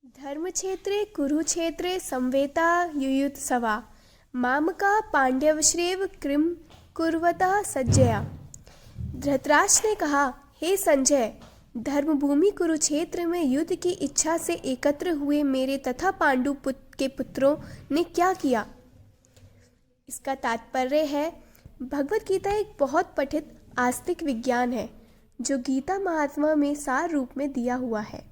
धर्मक्षेत्रे कुरुक्षेत्रे संवेता युयुत्सवा मामका पांड्यवश्रेव किम कुर्वतः सज्जया। धृतराष्ट्र ने कहा, हे संजय, धर्मभूमि कुरुक्षेत्र में युद्ध की इच्छा से एकत्र हुए मेरे तथा पांडु के पुत्रों ने क्या किया। इसका तात्पर्य है, भगवत गीता एक बहुत पठित आस्तिक विज्ञान है जो गीता महात्मा में सार रूप में दिया हुआ है।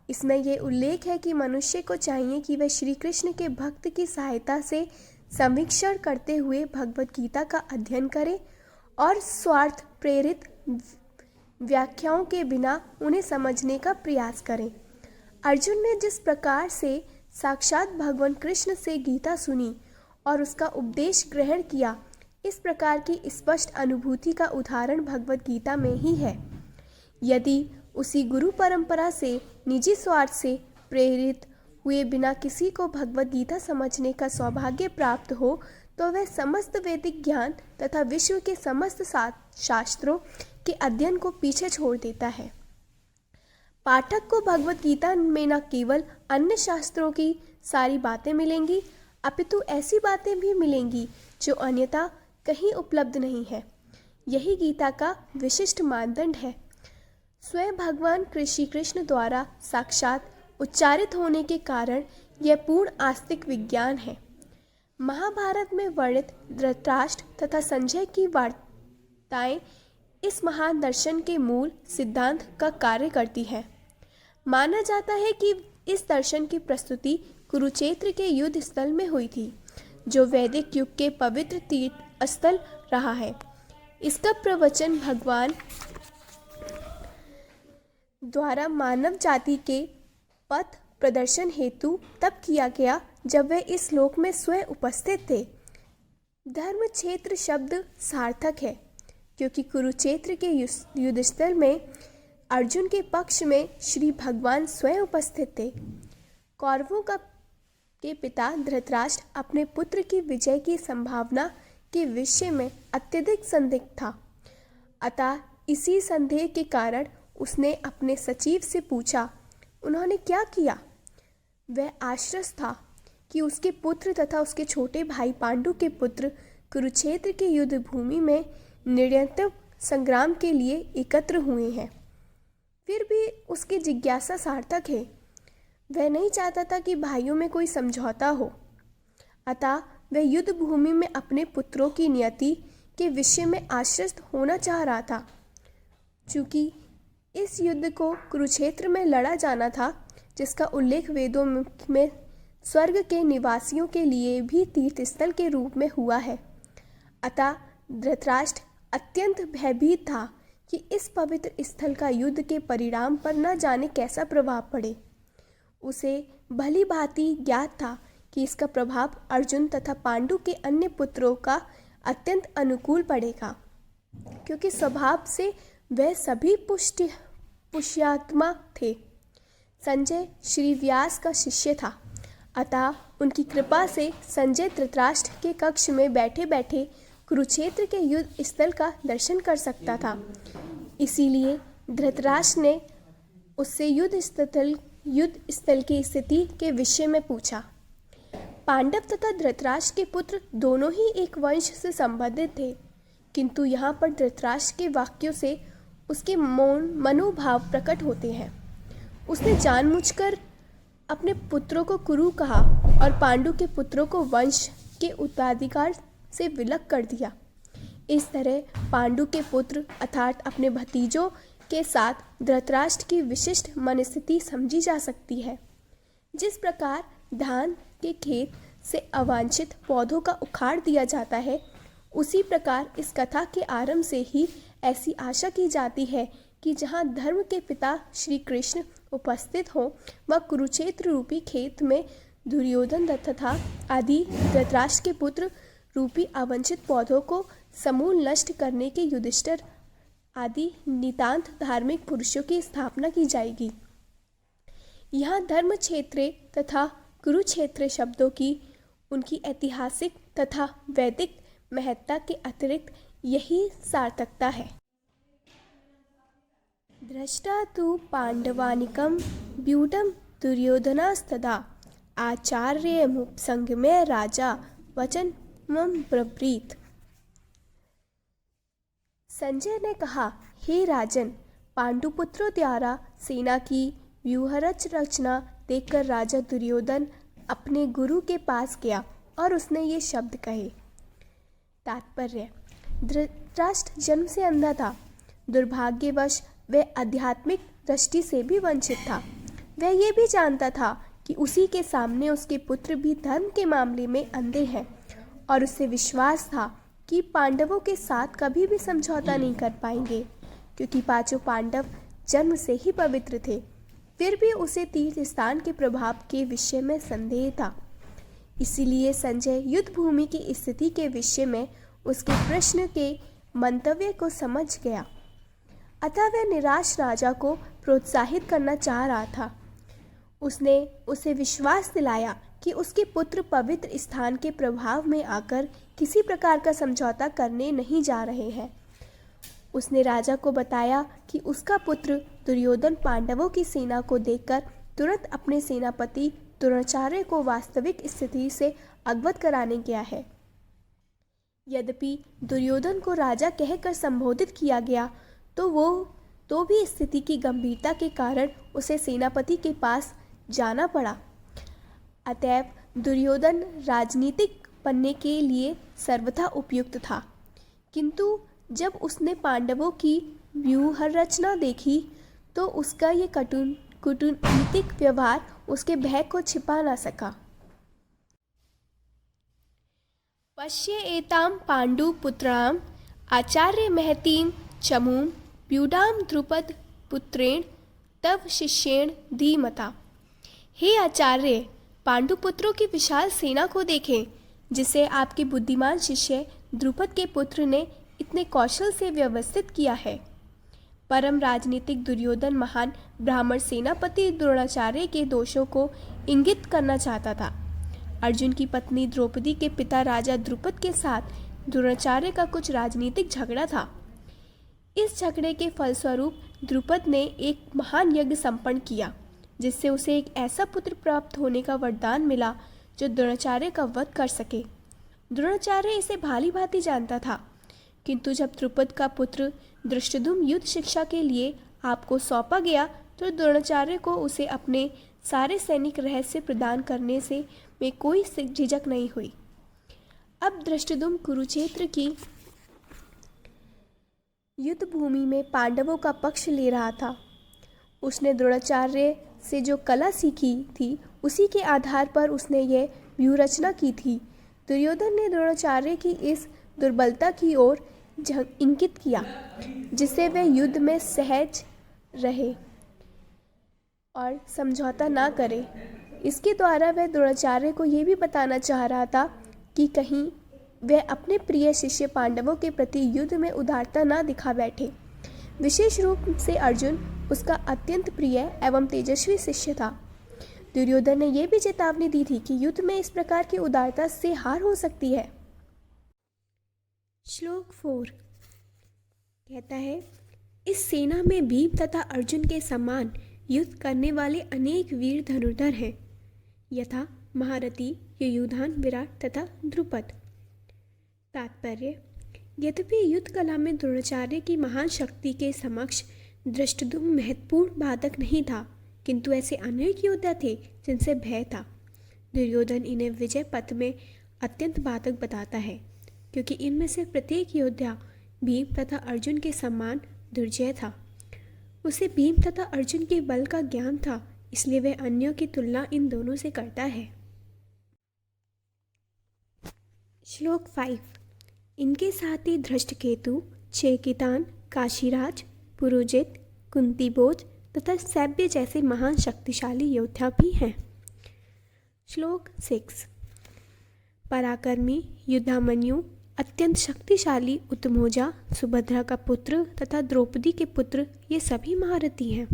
इसमें यह उल्लेख है कि मनुष्य को चाहिए कि वह श्री कृष्ण के भक्त की सहायता से समीक्षण करते हुए भगवत गीता का अध्ययन करे और स्वार्थ प्रेरित व्याख्याओं के बिना उन्हें समझने का प्रयास करें। अर्जुन ने जिस प्रकार से साक्षात भगवान कृष्ण से गीता सुनी और उसका उपदेश ग्रहण किया, इस प्रकार की स्पष्ट अनुभूति का उदाहरण भगवत गीता में ही है। यदि उसी गुरु परंपरा से निजी स्वार्थ से प्रेरित हुए बिना किसी को भगवत गीता समझने का सौभाग्य प्राप्त हो तो वह समस्त वैदिक ज्ञान तथा विश्व के समस्त शास्त्रों के अध्ययन को पीछे छोड़ देता है। पाठक को भगवत गीता में न केवल अन्य शास्त्रों की सारी बातें मिलेंगी, अपितु ऐसी बातें भी मिलेंगी जो अन्यथा कहीं उपलब्ध नहीं है। यही गीता का विशिष्ट मानदंड है। स्वयं भगवान श्री कृष्ण द्वारा साक्षात उच्चारित होने के कारण यह पूर्ण आस्तिक विज्ञान है। महाभारत में वर्णित धृतराष्ट्र तथा संजय की वार्ताएं इस महान दर्शन के मूल सिद्धांत का कार्य करती है। माना जाता है कि इस दर्शन की प्रस्तुति कुरुक्षेत्र के युद्ध स्थल में हुई थी, जो वैदिक युग के पवित्र तीर्थ स्थल रहा है। इसका प्रवचन भगवान द्वारा मानव जाति के पथ प्रदर्शन हेतु तब किया गया जब वे इस लोक में स्वयं उपस्थित थे। धर्म क्षेत्र शब्द सार्थक है क्योंकि कुरुक्षेत्र के युद्ध स्थल में अर्जुन के पक्ष में श्री भगवान स्वयं उपस्थित थे। कौरवों के पिता धृतराष्ट्र अपने पुत्र की विजय की संभावना के विषय में अत्यधिक संदिग्ध था। अतः इसी संदेह के कारण उसने अपने सचिव से पूछा, उन्होंने क्या किया। वह आश्वस्त था कि उसके पुत्र तथा उसके छोटे भाई पांडु के पुत्र कुरुक्षेत्र के युद्ध भूमि में निरंतर संग्राम के लिए एकत्र हुए हैं। फिर भी उसकी जिज्ञासा सार्थक है। वह नहीं चाहता था कि भाइयों में कोई समझौता हो। अतः वह युद्ध भूमि में अपने पुत्रों की नियति के विषय में आश्वस्त होना चाह रहा था। चूँकि इस युद्ध को कुरुक्षेत्र में लड़ा जाना था, जिसका उल्लेख वेदों में स्वर्ग के निवासियों के लिए भी तीर्थस्थल के रूप में हुआ है। अतः धृतराष्ट्र अत्यंत भयभीत था कि इस पवित्र स्थल का युद्ध के परिणाम पर न जाने कैसा प्रभाव पड़े। उसे भली भांति ज्ञात था कि इसका प्रभाव अर्जुन तथा पांडु के अन्य पुत्रों का अत्यंत अनुकूल पड़ेगा, क्योंकि स्वभाव से वह सभी पुष्यात्मा थे। संजय श्री व्यास का शिष्य था, अतः उनकी कृपा से संजय धृतराष्ट्र के कक्ष में बैठे बैठे कुरुक्षेत्र के युद्ध स्थल का दर्शन कर सकता था। इसीलिए धृतराष्ट्र ने उससे युद्ध स्थल की स्थिति के विषय में पूछा। पांडव तथा धृतराष्ट्र के पुत्र दोनों ही एक वंश से संबंधित थे, किंतु यहाँ पर धृतराष्ट्र के वाक्यों से उसके मनोभाव प्रकट होते हैं। उसने जानबूझकर अपने पुत्रों को कुरु कहा और पांडु के पुत्रों को वंश के उत्तराधिकार से विलग कर दिया। इस तरह पांडु के पुत्र अर्थात अपने भतीजों के साथ धृतराष्ट्र की विशिष्ट मनस्थिति समझी जा सकती है। जिस प्रकार धान के खेत से अवांछित पौधों का उखाड़ दिया जाता है, उसी प्रकार इस कथा के आरंभ से ही ऐसी आशा की जाती है कि जहाँ धर्म के पिता श्री कृष्ण उपस्थित हों, वह कुरुक्षेत्र रूपी खेत में दुर्योधन तथा आदि धृतराष्ट्र के पुत्र रूपी अवंचित पौधों को समूल नष्ट करने के युधिष्ठिर आदि नितांत धार्मिक पुरुषों की स्थापना की जाएगी। यहाँ धर्म क्षेत्र तथा कुरुक्षेत्र शब्दों की उनकी ऐतिहासिक तथा वैदिक महत्ता के अतिरिक्त यही सार्थकता है। दृष्टा तु पांडवानिकं व्यूढं दुर्योधनास्तदा आचार्यमुपसंगम्य राजा वचनमं ब्रवीत। संजय ने कहा, हे राजन, पांडुपुत्रों द्वारा सेना की व्यूहरचना देखकर राजा दुर्योधन अपने गुरु के पास गया और उसने ये शब्द कहे। तात्पर्य: धृतराष्ट्र जन्म से अंधा था। दुर्भाग्यवश वह आध्यात्मिक दृष्टि से भी वंचित था। वह ये भी जानता था कि उसी के सामने उसके पुत्र भी धर्म के मामले में अंधे हैं और उसे विश्वास था कि पांडवों के साथ कभी भी समझौता नहीं कर पाएंगे, क्योंकि पांचों पांडव जन्म से ही पवित्र थे। फिर भी उसे तीर्थ स्थान के प्रभाव के विषय में संदेह था। इसीलिए संजय युद्ध भूमि की स्थिति के विषय में उसके प्रश्न के मंतव्य को समझ गया। अतः वह निराश राजा को प्रोत्साहित करना चाह रहा था। उसने उसे विश्वास दिलाया कि उसके पुत्र पवित्र स्थान के प्रभाव में आकर किसी प्रकार का समझौता करने नहीं जा रहे हैं। उसने राजा को बताया कि उसका पुत्र दुर्योधन पांडवों की सेना को देखकर तुरंत अपने सेनापति द्रोणाचार्य को वास्तविक स्थिति से अवगत कराने गया है। यद्यपि दुर्योधन को राजा कहकर संबोधित किया गया तो भी स्थिति की गंभीरता के कारण उसे सेनापति के पास जाना पड़ा। अतएव दुर्योधन राजनीतिक बनने के लिए सर्वथा उपयुक्त था, किंतु जब उसने पांडवों की व्यूहरचना देखी तो उसका ये कूटनीतिक व्यवहार उसके भय को छिपा न सका। पश्य एतां पांडुपुत्राम् आचार्य महतीं चमूं व्यूढां द्रुपद पुत्रेण तव शिष्येण धीमता। हे आचार्य, पांडुपुत्रों की विशाल सेना को देखें, जिसे आपके बुद्धिमान शिष्य द्रुपद के पुत्र ने इतने कौशल से व्यवस्थित किया है। परम राजनीतिक दुर्योधन महान ब्राह्मण सेनापति द्रोणाचार्य के दोषों को इंगित करना चाहता था। अर्जुन की पत्नी द्रौपदी के पिता राजा द्रुपद के साथ द्रोणाचार्य का कुछ राजनीतिक झगड़ा था। इस झगड़े के फलस्वरूप द्रुपद ने एक महान यज्ञ संपन्न किया, जिससे उसे एक ऐसा पुत्र प्राप्त होने का वरदान मिला जो द्रोणाचार्य का वध कर सके। द्रोणाचार्य इसे भाली भांति जानता था, किंतु जब द्रुपद का पुत्र धृष्टद्युम्न युद्ध शिक्षा के लिए आपको सौंपा गया तो द्रोणाचार्य को उसे अपने सारे सैनिक रहस्य प्रदान करने से में कोई झिझक नहीं हुई। अब धृष्टद्युम्न कुरुक्षेत्र की युद्ध भूमि में पांडवों का पक्ष ले रहा था। उसने द्रोणाचार्य से जो कला सीखी थी उसी के आधार पर उसने यह व्यूहरचना की थी। दुर्योधन ने द्रोणाचार्य की इस दुर्बलता की ओर इंगित किया, जिससे वे युद्ध में सहज रहे और समझौता ना करे। इसके द्वारा वह द्रोणाचार्य को यह भी बताना चाह रहा था कि कहीं वह अपने प्रिय शिष्य पांडवों के प्रति युद्ध में उदारता ना दिखा बैठे। विशेष रूप से अर्जुन उसका अत्यंत प्रिय एवं तेजस्वी शिष्य था। दुर्योधन ने यह भी चेतावनी दी थी कि युद्ध में इस प्रकार की उदारता से हार हो सकती है। श्लोक 4 कहता है, इस सेना में भीम तथा अर्जुन के समान युद्ध करने वाले अनेक वीर धनुर्धर हैं, यथा महारथी, युयुधान, विराट तथा द्रुपद। तात्पर्य: यद्यपि युद्ध कला में द्रोणाचार्य की महान शक्ति के समक्ष धृष्टद्युम्न महत्वपूर्ण बाधक नहीं था, किंतु ऐसे अनेक योद्धा थे जिनसे भय था। दुर्योधन इन्हें विजय पथ में अत्यंत बाधक बताता है, क्योंकि इनमें से प्रत्येक योद्धा भीम तथा अर्जुन के समान दुर्जय था। उसे भीम तथा अर्जुन के बल का ज्ञान था, इसलिए वह अन्यों की तुलना इन दोनों से करता है। श्लोक 5 इनके साथ ही धृष्टकेतु, चेकितान, काशीराज, पुरोजित, कुंतीभोज तथा सैब्य जैसे महान शक्तिशाली योद्धा भी हैं। श्लोक 6 पराक्रमी, युद्धामन्यु, अत्यंत शक्तिशाली उत्तमौजा, सुभद्रा का पुत्र तथा द्रौपदी के पुत्र, ये सभी महारथी हैं।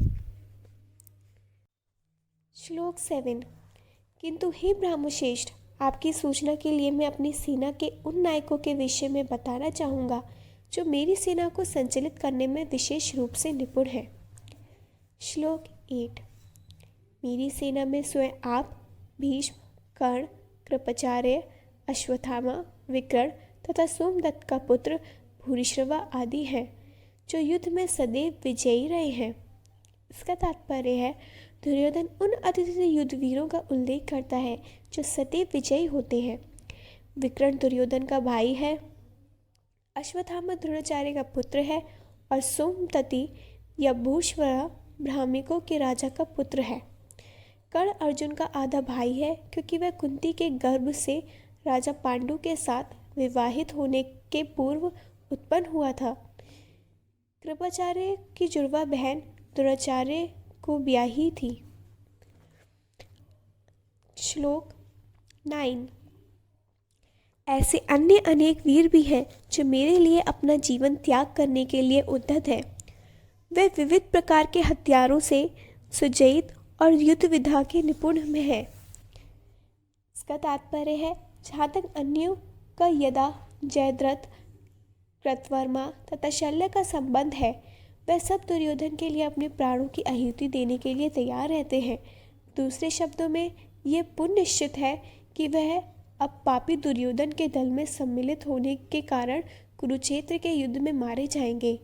श्लोक 7 किंतु हे ब्रह्मश्रेष्ठ, आपकी सूचना के लिए मैं अपनी सेना के उन नायकों के विषय में बताना चाहूँगा जो मेरी सेना को संचालित करने में विशेष रूप से निपुण है। श्लोक 8 मेरी सेना में स्वयं आप, भीष्म, कर्ण, कृपाचार्य, अश्वत्थामा, विकर्ण तथा सोमदत्त का पुत्र भूरिश्रवा आदि हैं, जो युद्ध में सदैव विजयी रहे हैं। इसका तात्पर्य है दुर्योधन उन अतिथि युद्धवीरों का उल्लेख करता है जो सदैव विजयी होते हैं। विकर्ण दुर्योधन का भाई है, अश्वत्थामा द्रोणाचार्य का पुत्र है और सोमदत्ति या भूरिश्रवा ब्राह्मणों के राजा का पुत्र है। कर्ण अर्जुन का आधा भाई है क्योंकि वह कुंती के गर्भ से राजा पांडु के साथ विवाहित होने के पूर्व उत्पन्न हुआ था। कृपाचार्य की जुड़वा बहन द्रोणाचार्य को ब्याही थी। श्लोक 9। ऐसे अन्य अनेक वीर भी हैं जो मेरे लिए अपना जीवन त्याग करने के लिए उद्यत हैं। वे विविध प्रकार के हथियारों से सुसज्जित और युद्ध विधा के निपुण में है। इसका तात्पर्य है जहाँ तक अन्यों का यदा, जयद्रथ, कृतवर्मा तथा शल्य का संबंध है, वह सब दुर्योधन के लिए अपने प्राणों की आहुति देने के लिए तैयार रहते हैं। दूसरे शब्दों में ये पुण्य निश्चित है कि वह अब पापी दुर्योधन के दल में सम्मिलित होने के कारण कुरुक्षेत्र के युद्ध में मारे जाएंगे।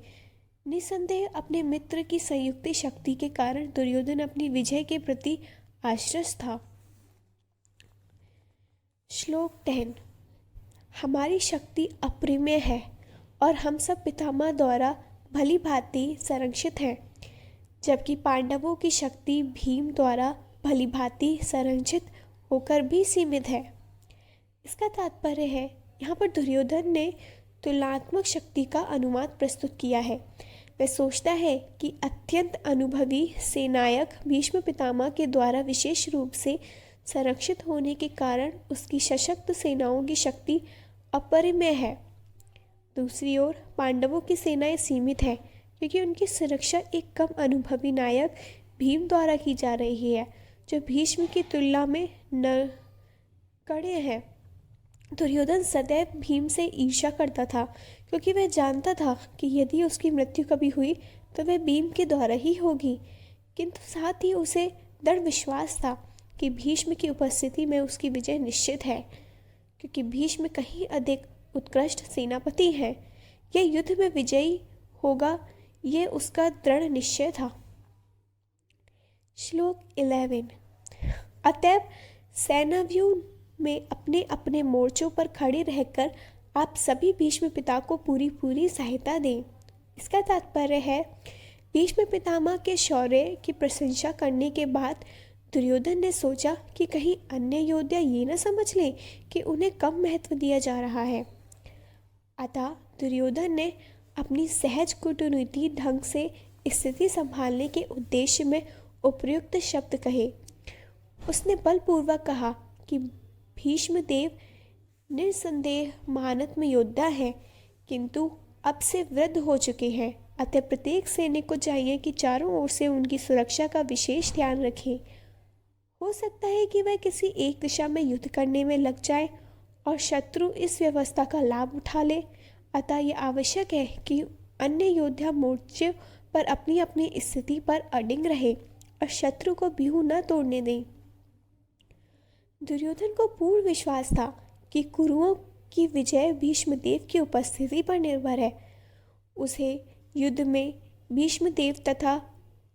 निसंदेह अपने मित्र की संयुक्त शक्ति के कारण दुर्योधन अपनी विजय के प्रति आश्वस्त था। श्लोक 10। हमारी शक्ति अपरिमेय है और हम सब पितामह द्वारा भली भांति संरक्षित हैं, जबकि पांडवों की शक्ति भीम द्वारा भली भांति संरक्षित होकर भी सीमित है। इसका तात्पर्य है यहाँ पर दुर्योधन ने तुलनात्मक शक्ति का अनुमान प्रस्तुत किया है। वह सोचता है कि अत्यंत अनुभवी सेनायक भीष्म पितामह के द्वारा विशेष रूप से संरक्षित होने के कारण उसकी सशक्त सेनाओं की शक्ति अपरिमेय है। दूसरी ओर पांडवों की सेनाएं सीमित है क्योंकि उनकी सुरक्षा एक कम अनुभवी नायक भीम द्वारा की जा रही है, जो भीष्म की तुलना में नगण्य है। दुर्योधन सदैव भीम से ईर्ष्या करता था क्योंकि वह जानता था कि यदि उसकी मृत्यु कभी हुई तो वह भीम के द्वारा ही होगी, किंतु साथ ही उसे दृढ़ विश्वास था कि भीष्म की उपस्थिति में उसकी विजय निश्चित है, क्योंकि भीष्म कहीं अधिक उत्कृष्ट सेनापति हैं। यह युद्ध में विजयी होगा, यह उसका दृढ़ निश्चय था। श्लोक 11। अतएव सेनाव्यूह में अपने अपने मोर्चों पर खड़े रहकर आप सभी भीष्म पिता को पूरी सहायता दें। इसका तात्पर्य है भीष्म पितामह के शौर्य की प्रशंसा करने के बाद दुर्योधन ने सोचा कि कहीं अन्य योद्धा ये न समझ लें कि उन्हें कम महत्व दिया जा रहा है। अतः दुर्योधन ने अपनी सहज कूटनीति ढंग से स्थिति संभालने के उद्देश्य में उपयुक्त शब्द कहे। उसने बलपूर्वक कहा कि भीष्म देव निसंदेह महानत्म योद्धा है, किंतु अब से वृद्ध हो चुके हैं। अतः प्रत्येक सैनिक को चाहिए कि चारों ओर से उनकी सुरक्षा का विशेष ध्यान रखें। हो सकता है कि वह किसी एक दिशा में युद्ध करने में लग जाए और शत्रु इस व्यवस्था का लाभ उठा ले। अतः यह आवश्यक है कि अन्य योद्धा मोर्चे पर अपनी अपनी स्थिति पर अडिग रहे और शत्रु को बिहू न तोड़ने दें। दुर्योधन को पूर्ण विश्वास था कि कुरुओं की विजय भीष्मदेव की उपस्थिति पर निर्भर है। उसे युद्ध में भीष्मदेव तथा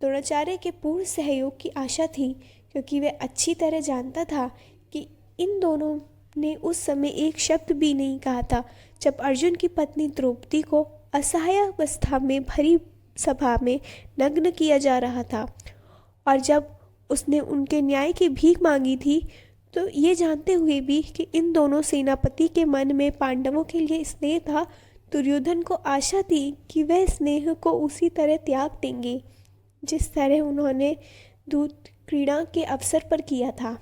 द्रोणाचार्य के पूर्ण सहयोग की आशा थी, क्योंकि वह अच्छी तरह जानता था कि इन दोनों ने उस समय एक शब्द भी नहीं कहा था जब अर्जुन की पत्नी द्रौपदी को असहाय अवस्था में भरी सभा में नग्न किया जा रहा था, और जब उसने उनके न्याय की भीख मांगी थी, तो ये जानते हुए भी कि इन दोनों सेनापति के मन में पांडवों के लिए स्नेह था, दुर्योधन को आशा थी कि वह स्नेह को उसी तरह त्याग देंगे जिस तरह उन्होंने दूत क्रीड़ा के अवसर पर किया था।